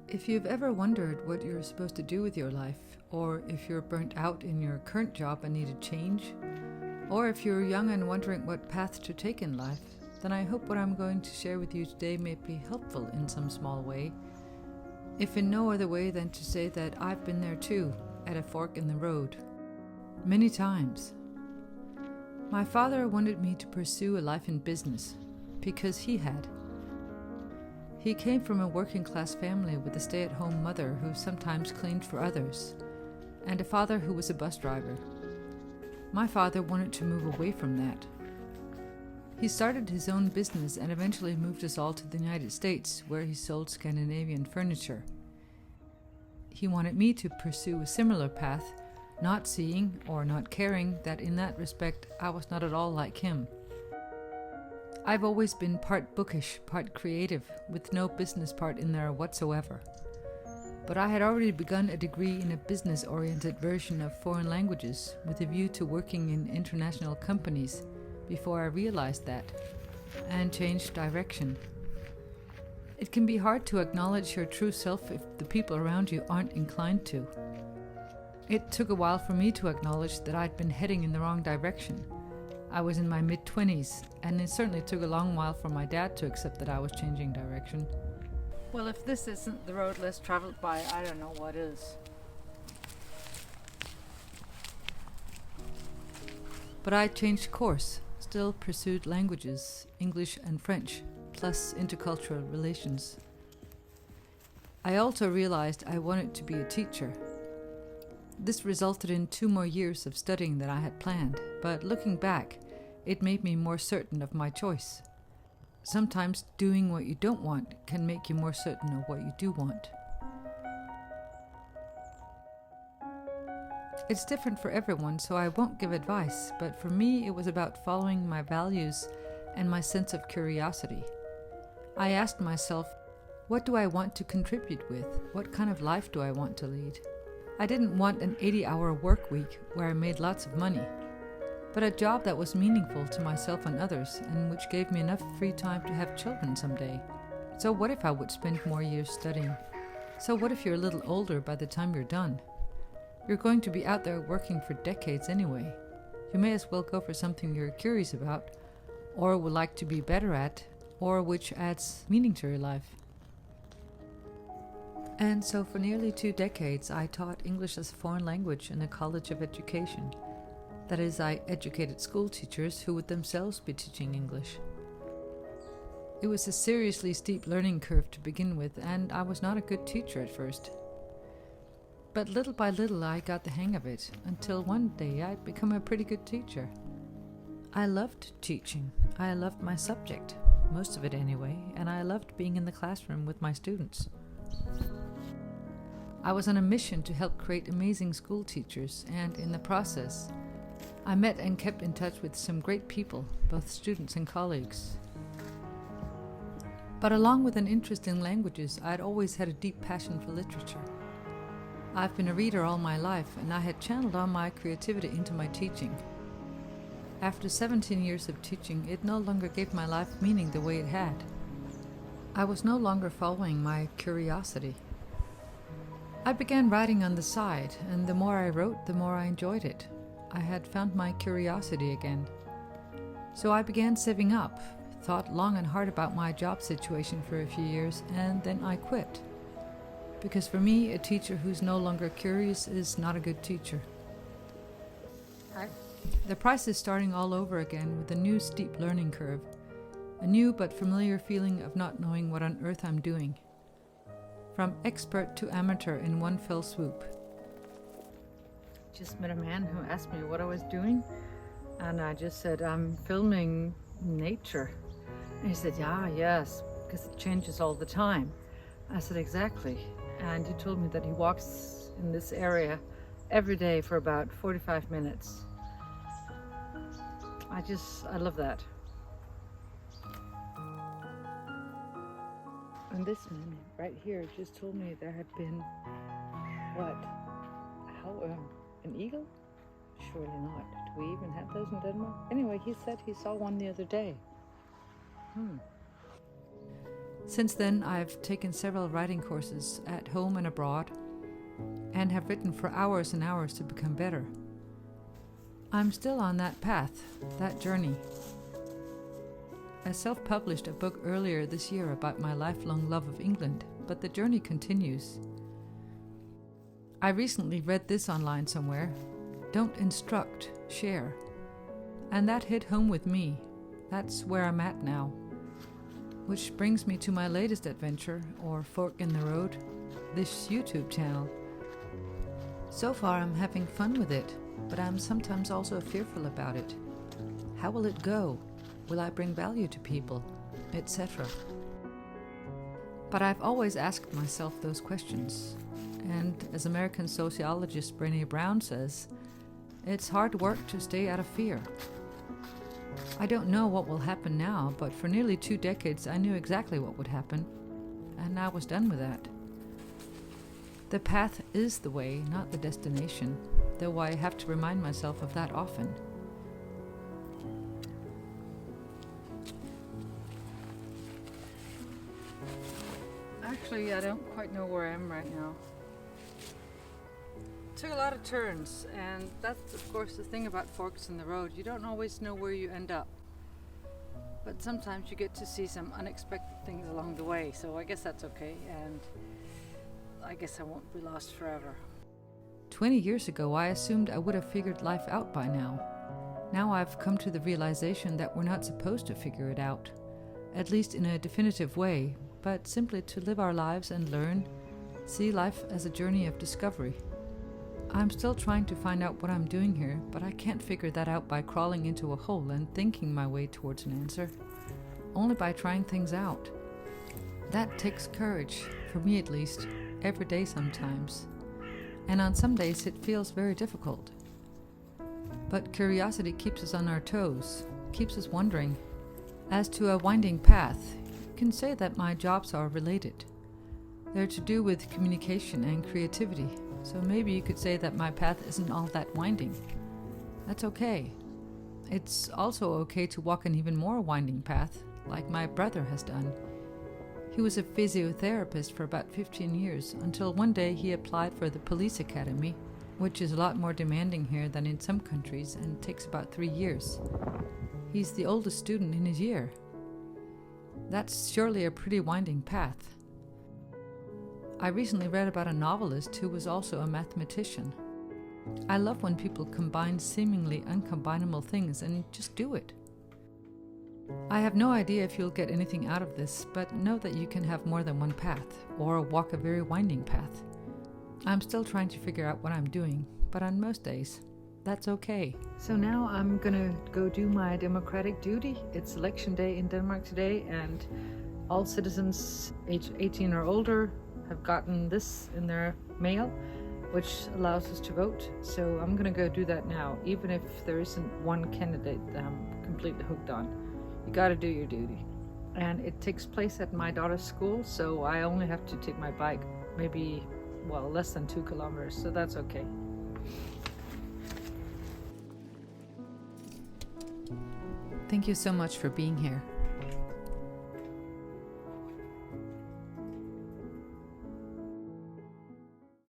If you've ever wondered what you're supposed to do with your life, or if you're burnt out in your current job and need a change, or if you're young and wondering what path to take in life, then I hope what I'm going to share with you today may be helpful in some small way, if in no other way than to say that I've been there too, at a fork in the road. Many times. My father wanted me to pursue a life in business, because he had. He came from a working-class family with a stay-at-home mother who sometimes cleaned for others, and a father who was a bus driver. My father wanted to move away from that. He started his own business and eventually moved us all to the United States, where he sold Scandinavian furniture. He wanted me to pursue a similar path, not seeing or not caring that in that respect I was not at all like him. I've always been part bookish, part creative, with no business part in there whatsoever. But I had already begun a degree in a business-oriented version of foreign languages with a view to working in international companies before I realized that, and changed direction. It can be hard to acknowledge your true self if the people around you aren't inclined to. It took a while for me to acknowledge that I'd been heading in the wrong direction. I was in my mid-20s, and it certainly took a long while for my dad to accept that I was changing direction. Well, if this isn't the road less traveled by, I don't know what is. But I changed course, still pursued languages, English and French, plus intercultural relations. I also realized I wanted to be a teacher. This resulted in 2 more years of studying than I had planned, but looking back, it made me more certain of my choice. Sometimes doing what you don't want can make you more certain of what you do want. It's different for everyone, so I won't give advice, but for me it was about following my values and my sense of curiosity. I asked myself, what do I want to contribute with? What kind of life do I want to lead? I didn't want an 80-hour work week where I made lots of money, but a job that was meaningful to myself and others and which gave me enough free time to have children someday. So what if I would spend more years studying? So what if you're a little older by the time you're done? You're going to be out there working for decades anyway. You may as well go for something you're curious about, or would like to be better at, or which adds meaning to your life. And so for nearly 2 decades, I taught English as a foreign language in a college of education. That is, I educated school teachers who would themselves be teaching English. It was a seriously steep learning curve to begin with, and I was not a good teacher at first. But little by little I got the hang of it, until one day I'd become a pretty good teacher. I loved teaching. I loved my subject, most of it anyway, and I loved being in the classroom with my students. I was on a mission to help create amazing school teachers, and in the process, I met and kept in touch with some great people, both students and colleagues. But along with an interest in languages, I had always had a deep passion for literature. I've been a reader all my life, and I had channeled all my creativity into my teaching. After 17 years of teaching, it no longer gave my life meaning the way it had. I was no longer following my curiosity. I began writing on the side, and the more I wrote, the more I enjoyed it. I had found my curiosity again. So I began saving up, thought long and hard about my job situation for a few years, and then I quit. Because for me, a teacher who's no longer curious is not a good teacher. The price is starting all over again with a new steep learning curve, a new but familiar feeling of not knowing what on earth I'm doing. From expert to amateur in one fell swoop. Just met a man who asked me what I was doing, and I just said, I'm filming nature. And he said, yes, because it changes all the time. I said, exactly. And he told me that he walks in this area every day for about 45 minutes. I love that. And this man right here just told me there had been, an eagle? Surely not. Do we even have those in Denmark? Anyway, he said he saw one the other day. Since then, I've taken several writing courses at home and abroad, and have written for hours and hours to become better. I'm still on that path, that journey. I self-published a book earlier this year about my lifelong love of England, but the journey continues. I recently read this online somewhere: don't instruct, share. And that hit home with me. That's where I'm at now. Which brings me to my latest adventure, or fork in the road, this YouTube channel. So far I'm having fun with it, but I'm sometimes also fearful about it. How will it go? Will I bring value to people? Etc. But I've always asked myself those questions. And as American sociologist Brené Brown says, it's hard work to stay out of fear. I don't know what will happen now, but for nearly 2 decades I knew exactly what would happen, and I was done with that. The path is the way, not the destination, though I have to remind myself of that often. Actually, I don't quite know where I am right now. Took a lot of turns, and that's of course the thing about forks in the road. You don't always know where you end up, but sometimes you get to see some unexpected things along the way, so I guess that's okay, and I guess I won't be lost forever. 20 years ago, I assumed I would have figured life out by now. Now I've come to the realization that we're not supposed to figure it out, at least in a definitive way, but simply to live our lives and learn, see life as a journey of discovery. I'm still trying to find out what I'm doing here, but I can't figure that out by crawling into a hole and thinking my way towards an answer. Only by trying things out. That takes courage, for me at least, every day sometimes. And on some days it feels very difficult. But curiosity keeps us on our toes, keeps us wondering. As to a winding path, you can say that my jobs are related. They're to do with communication and creativity. So maybe you could say that my path isn't all that winding. That's okay. It's also okay to walk an even more winding path, like my brother has done. He was a physiotherapist for about 15 years, until one day he applied for the police academy, which is a lot more demanding here than in some countries and takes about 3 years. He's the oldest student in his year. That's surely a pretty winding path. I recently read about a novelist who was also a mathematician. I love when people combine seemingly uncombinable things and just do it. I have no idea if you'll get anything out of this, but know that you can have more than one path, or walk a very winding path. I'm still trying to figure out what I'm doing, but on most days, that's okay. So now I'm gonna go do my democratic duty. It's election day in Denmark today, and all citizens age 18 or older have gotten this in their mail, which allows us to vote. So I'm gonna go do that now, even if there isn't one candidate that I'm completely hooked on. You gotta do your duty. And it takes place at my daughter's school, so I only have to take my bike maybe, less than 2 kilometers, so that's okay. Thank you so much for being here.